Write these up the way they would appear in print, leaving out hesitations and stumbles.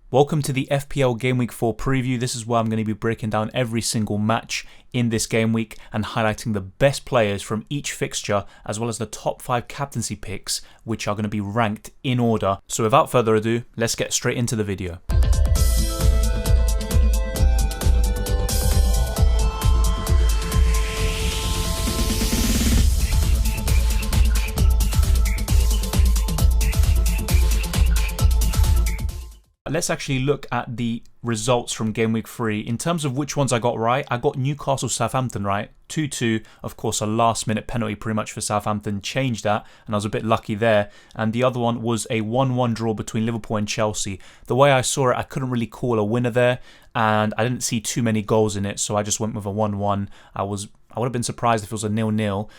Welcome to the FPL Gameweek 4 preview. This is where I'm going to be breaking down every single match in this game week and highlighting the best players from each fixture, as well as the top 5 captaincy picks, which are going to be ranked in order. So without further ado, let's get straight into the video. Let's actually look at the results from Game Week 3. In terms of which ones I got right, I got Newcastle-Southampton right, 2-2. Of course, a last-minute penalty pretty much for Southampton changed that, and I was a bit lucky there. And the other one was a 1-1 draw between Liverpool and Chelsea. The way I saw it, I couldn't really call a winner there, and I didn't see too many goals in it, so I just went with a 1-1. I would have been surprised if it was a 0-0.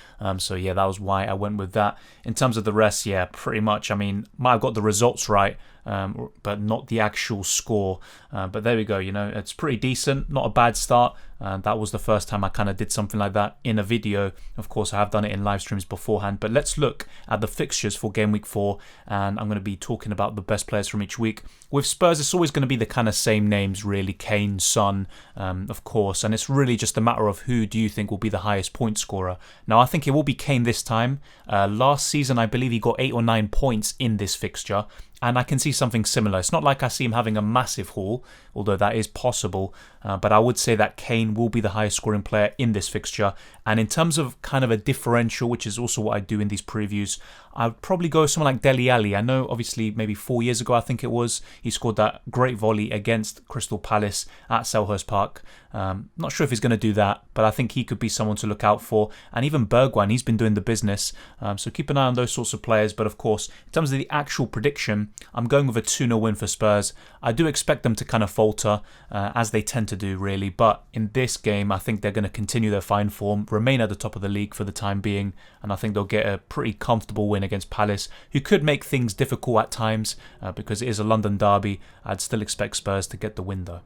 So yeah, that was why I went with that. In terms of the rest, yeah, pretty much. I mean, might have got the results right, but not the actual score. But there we go. You know, it's pretty decent. Not a bad start. That was the first time I kind of did something like that in a video. Of course, I have done it in live streams beforehand. But let's look at the fixtures for Game Week 4. And I'm going to be talking about the best players from each week. With Spurs, it's always going to be the kind of same names, really. Kane, Son, of course. And it's really just a matter of who do you think will be the highest point scorer. Now, I think it will be Kane this time. Last season, I believe he got 8 or 9 points in this fixture. And I can see something similar. It's not like I see him having a massive haul, although that is possible. But I would say that Kane will be the highest scoring player in this fixture. And in terms of kind of a differential, which is also what I do in these previews, I'd probably go someone like Dele Alli. I know, obviously, maybe 4 years ago, I think it was, he scored that great volley against Crystal Palace at Selhurst Park. Not sure if he's going to do that, but I think he could be someone to look out for. And even Bergwijn, he's been doing the business. So keep an eye on those sorts of players. But of course, in terms of the actual prediction, I'm going with a 2-0 win for Spurs. I do expect them to kind of falter, as they tend to do, really. But in this game, I think they're going to continue their fine form, remain at the top of the league for the time being. And I think they'll get a pretty comfortable win against Palace, who could make things difficult at times because it is a London derby. I'd still expect Spurs to get the win, though.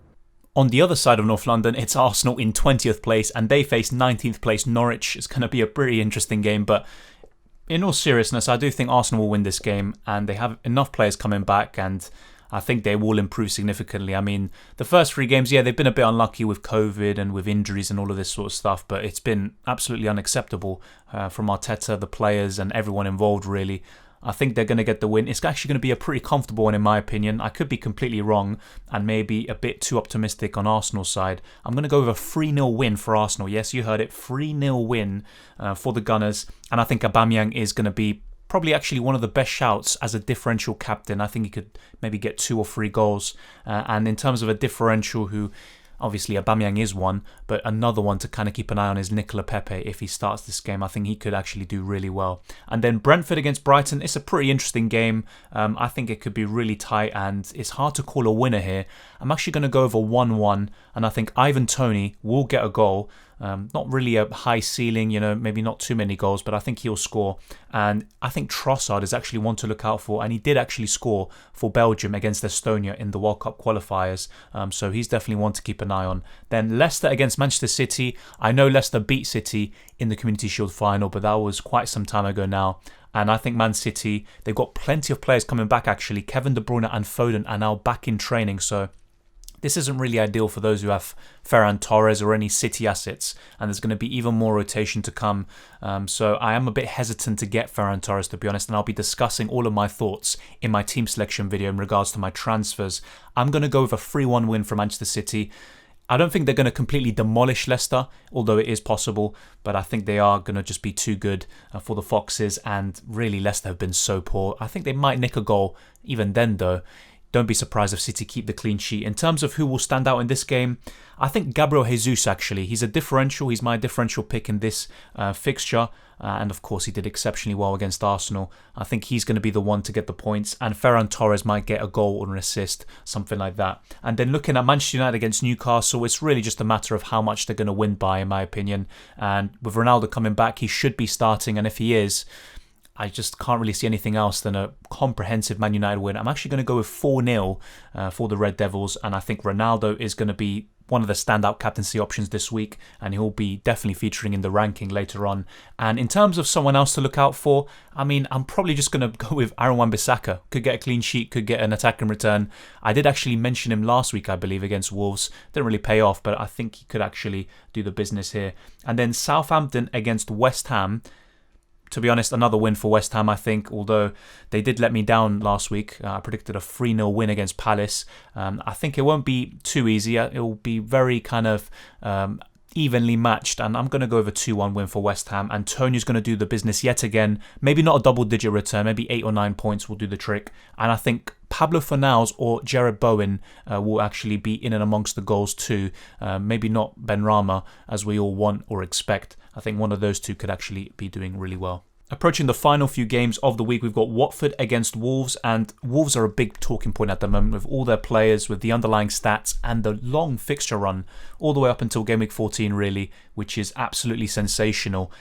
On the other side of North London, it's Arsenal in 20th place, and they face 19th place Norwich. It's going to be a pretty interesting game, but in all seriousness, I do think Arsenal will win this game, and they have enough players coming back, and I think they will improve significantly. I mean, the first 3 games, yeah, they've been a bit unlucky with COVID and with injuries and all of this sort of stuff, but it's been absolutely unacceptable from Arteta, the players, and everyone involved, really. I think they're going to get the win. It's actually going to be a pretty comfortable one in my opinion. I could be completely wrong and maybe a bit too optimistic on Arsenal's side. I'm going to go with a 3-0 win for Arsenal. Yes, you heard it, 3-0 win for the Gunners. And I think Aubameyang is going to be probably actually one of the best shouts as a differential captain. I think he could maybe get 2 or 3 goals. And in terms of a differential who... Obviously, Aubameyang is one, but another one to kind of keep an eye on is Nicola Pepe. If he starts this game, I think he could actually do really well. And then Brentford against Brighton, it's a pretty interesting game. I think it could be really tight, and it's hard to call a winner here. I'm actually going to go over 1-1, and I think Ivan Toney will get a goal. Not really a high ceiling, you know, maybe not too many goals, but I think he'll score. And I think Trossard is actually one to look out for, and he did actually score for Belgium against Estonia in the World Cup qualifiers. So he's definitely one to keep an eye on. Then Leicester against Manchester City. I know Leicester beat City in the Community Shield final, but that was quite some time ago now. And I think Man City, they've got plenty of players coming back actually. Kevin De Bruyne and Foden are now back in training, so this isn't really ideal for those who have Ferran Torres or any City assets, and there's going to be even more rotation to come. So I am a bit hesitant to get Ferran Torres, to be honest, and I'll be discussing all of my thoughts in my team selection video in regards to my transfers. I'm going to go with a 3-1 win for Manchester City. I don't think they're going to completely demolish Leicester, although it is possible, but I think they are going to just be too good for the Foxes, and really Leicester have been so poor. I think they might nick a goal even then, though. Don't be surprised if City keep the clean sheet. In terms of who will stand out in this game, I think Gabriel Jesus, actually. He's a differential. He's my differential pick in this fixture. And of course, he did exceptionally well against Arsenal. I think he's going to be the one to get the points. And Ferran Torres might get a goal or an assist, something like that. And then looking at Manchester United against Newcastle, it's really just a matter of how much they're going to win by, in my opinion. And with Ronaldo coming back, he should be starting. And if he is, I just can't really see anything else than a comprehensive Man United win. I'm actually going to go with 4-0 for the Red Devils, and I think Ronaldo is going to be one of the standout captaincy options this week, and he'll be definitely featuring in the ranking later on. And in terms of someone else to look out for, I mean, I'm probably just going to go with Aaron Wan-Bissaka. Could get a clean sheet, could get an attack and return. I did actually mention him last week, I believe, against Wolves. Didn't really pay off, but I think he could actually do the business here. And then Southampton against West Ham. To be honest, another win for West Ham, I think, although they did let me down last week. I predicted a 3-0 win against Palace. I think it won't be too easy. It will be very kind of evenly matched, and I'm going to go with a 2-1 win for West Ham. Antonio's going to do the business yet again. Maybe not a double-digit return, maybe 8 or 9 points will do the trick. And I think Pablo Fornals or Jared Bowen will actually be in and amongst the goals too. Maybe not Benrahma as we all want or expect. I think one of those two could actually be doing really well. Approaching the final few games of the week, we've got Watford against Wolves, and Wolves are a big talking point at the moment with all their players, with the underlying stats and the long fixture run all the way up until Game Week 14 really, which is absolutely sensational.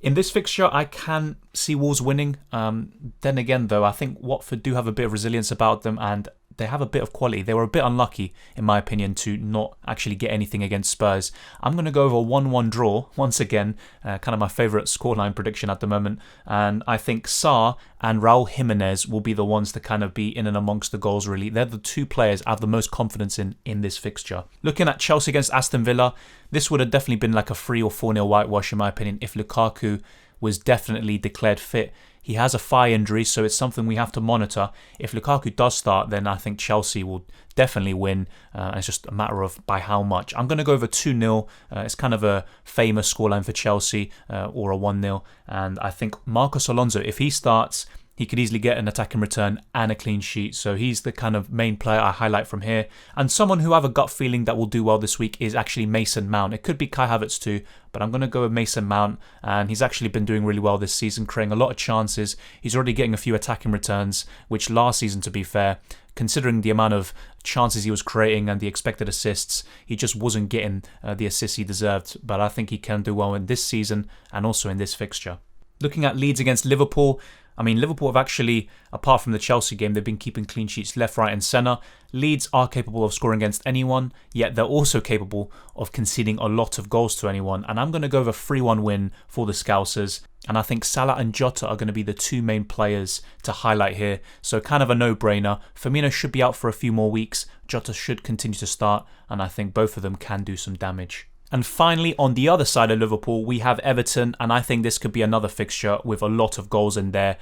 In this fixture, I can see Wolves winning. Then again, though, I think Watford do have a bit of resilience about them, and they have a bit of quality. They were a bit unlucky, in my opinion, to not actually get anything against Spurs. I'm going to go over a 1-1 draw, once again, kind of my favourite scoreline prediction at the moment. And I think Sarr and Raul Jimenez will be the ones to kind of be in and amongst the goals, really. They're the two players I have the most confidence in this fixture. Looking at Chelsea against Aston Villa, this would have definitely been like a 3 or 4-0 whitewash, in my opinion, if Lukaku was definitely declared fit. He has a thigh injury, so it's something we have to monitor. If Lukaku does start, then I think Chelsea will definitely win. It's just a matter of by how much. I'm going to go over 2-0. It's kind of a famous scoreline for Chelsea, or a 1-0. And I think Marcos Alonso, if he starts, he could easily get an attack and return and a clean sheet. So he's the kind of main player I highlight from here. And someone who I have a gut feeling that will do well this week is actually Mason Mount. It could be Kai Havertz too, but I'm going to go with Mason Mount. And he's actually been doing really well this season, creating a lot of chances. He's already getting a few attacking returns, which last season, to be fair, considering the amount of chances he was creating and the expected assists, he just wasn't getting the assists he deserved. But I think he can do well in this season and also in this fixture. Looking at Leeds against Liverpool, I mean, Liverpool have actually, apart from the Chelsea game, they've been keeping clean sheets left, right and centre. Leeds are capable of scoring against anyone, yet they're also capable of conceding a lot of goals to anyone. And I'm going to go with a 3-1 win for the Scousers. And I think Salah and Jota are going to be the two main players to highlight here. So kind of a no-brainer. Firmino should be out for a few more weeks. Jota should continue to start. And I think both of them can do some damage. And finally, on the other side of Liverpool, we have Everton, and I think this could be another fixture with a lot of goals in there.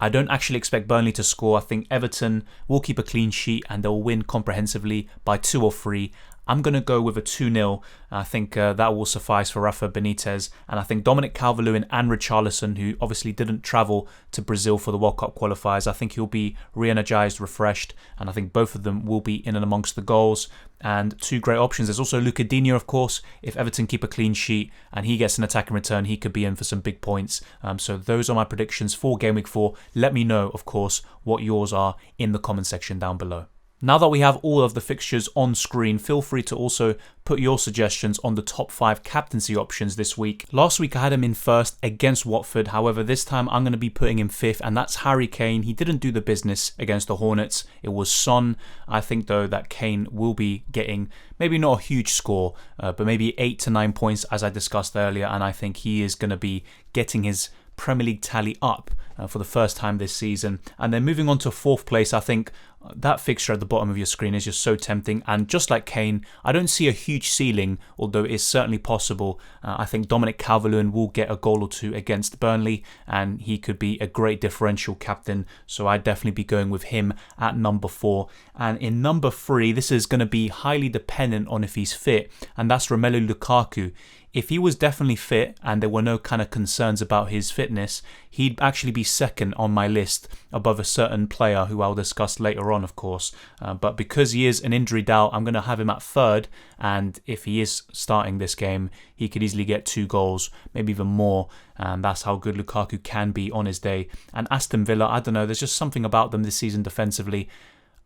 I don't actually expect Burnley to score. I think Everton will keep a clean sheet and they'll win comprehensively by 2 or 3. I'm going to go with a 2-0. I think that will suffice for Rafa Benitez. And I think Dominic Calvert-Lewin and Richarlison, who obviously didn't travel to Brazil for the World Cup qualifiers, I think he'll be re-energized, refreshed. And I think both of them will be in and amongst the goals. And two great options. There's also Luca Digne, of course. If Everton keep a clean sheet and he gets an attack in return, he could be in for some big points. So those are my predictions for Game Week 4. Let me know, of course, what yours are in the comment section down below. Now that we have all of the fixtures on screen, feel free to also put your suggestions on the top 5 captaincy options this week. Last week I had him in first against Watford. However, this time I'm going to be putting him 5th, and that's Harry Kane. He didn't do the business against the Hornets. It was Son. I think, though, that Kane will be getting maybe not a huge score, but maybe 8 to 9 points, as I discussed earlier. And I think he is going to be getting his Premier League tally up for the first time this season. And then moving on to 4th place, I think that fixture at the bottom of your screen is just so tempting. And just like Kane, I don't see a huge ceiling, although it's certainly possible. I think Dominic Calvert-Lewin will get a goal or two against Burnley, and he could be a great differential captain. So I'd definitely be going with him at number 4. And in number 3, this is going to be highly dependent on if he's fit, and that's Romelu Lukaku. If he was definitely fit and there were no kind of concerns about his fitness, he'd actually be second on my list above a certain player who I'll discuss later on, of course. But because he is an injury doubt, I'm going to have him at 3rd. And if he is starting this game, he could easily get 2 goals, maybe even more. And that's how good Lukaku can be on his day. And Aston Villa, I don't know, there's just something about them this season defensively.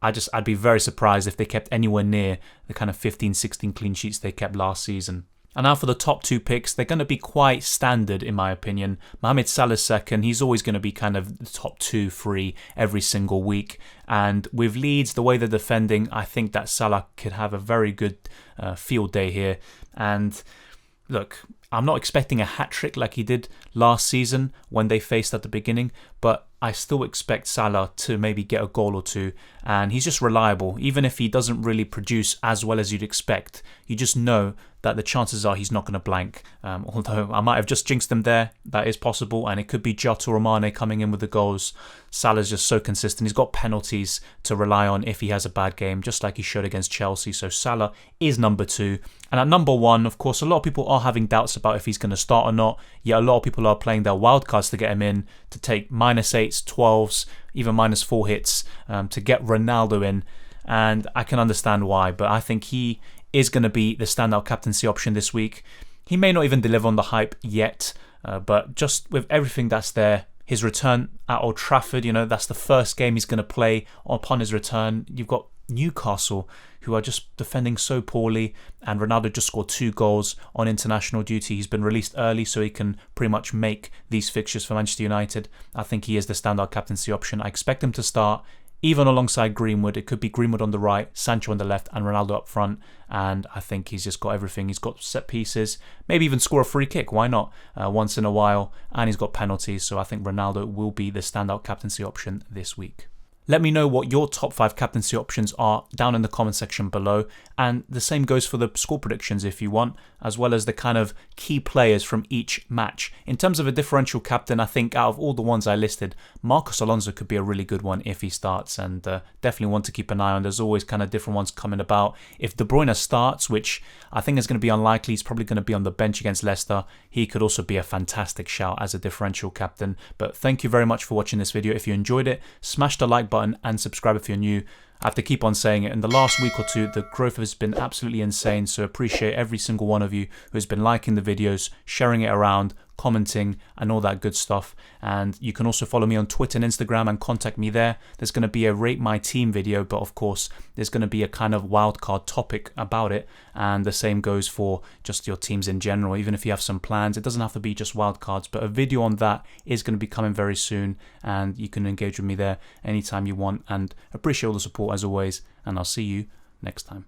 I'd be very surprised if they kept anywhere near the kind of 15, 16 clean sheets they kept last season. And now for the top 2 picks, they're going to be quite standard in my opinion. Mohamed Salah's second, he's always going to be kind of the top 2, 3 every single week. And with Leeds, the way they're defending, I think that Salah could have a very good field day here. And look, I'm not expecting a hat-trick like he did last season when they faced at the beginning, but I still expect Salah to maybe get a goal or 2, and he's just reliable. Even if he doesn't really produce as well as you'd expect, you just know that the chances are he's not going to blank. Although I might have just jinxed him there, that is possible, and it could be Jota or Mane coming in with the goals. Salah's just so consistent. He's got penalties to rely on if he has a bad game, just like he showed against Chelsea. So Salah is number 2. And at number 1, of course, a lot of people are having doubts about if he's going to start or not. Yet a lot of people are playing their wildcards to get him in, to take -8s, 12s, even -4 hits to get Ronaldo in. And I can understand why, but I think he is going to be the standout captaincy option this week. He may not even deliver on the hype yet, but just with everything that's there, his return at Old Trafford, that's the first game he's going to play upon his return. You've got Newcastle, who are just defending so poorly, and Ronaldo just scored 2 goals on international duty. He's been released early so he can pretty much make these fixtures for Manchester United. I think he is the standout captaincy option. I expect him to start, even alongside Greenwood. It could be Greenwood on the right, Sancho on the left, and Ronaldo up front. And I think he's just got everything. He's got set pieces, maybe even score a free kick. Why not? Once in a while. And he's got penalties. So I think Ronaldo will be the standout captaincy option this week. Let me know what your top 5 captaincy options are down in the comment section below. And the same goes for the score predictions if you want, as well as the kind of key players from each match. In terms of a differential captain, I think out of all the ones I listed, Marcos Alonso could be a really good one if he starts, and definitely one to keep an eye on. There's always kind of different ones coming about. If De Bruyne starts, which I think is going to be unlikely, he's probably going to be on the bench against Leicester, he could also be a fantastic shout as a differential captain. But thank you very much for watching this video. If you enjoyed it, smash the like button and subscribe if you're new. I have to keep on saying it. In the last week or 2, the growth has been absolutely insane, so appreciate every single one of you who has been liking the videos, sharing it around, commenting, and all that good stuff. And you can also follow me on Twitter and Instagram and contact me there. There's going to be a Rate My Team video, but of course, there's going to be a kind of wildcard topic about it. And the same goes for just your teams in general. Even if you have some plans, it doesn't have to be just wildcards, but a video on that is going to be coming very soon. And you can engage with me there anytime you want. And appreciate all the support as always. And I'll see you next time.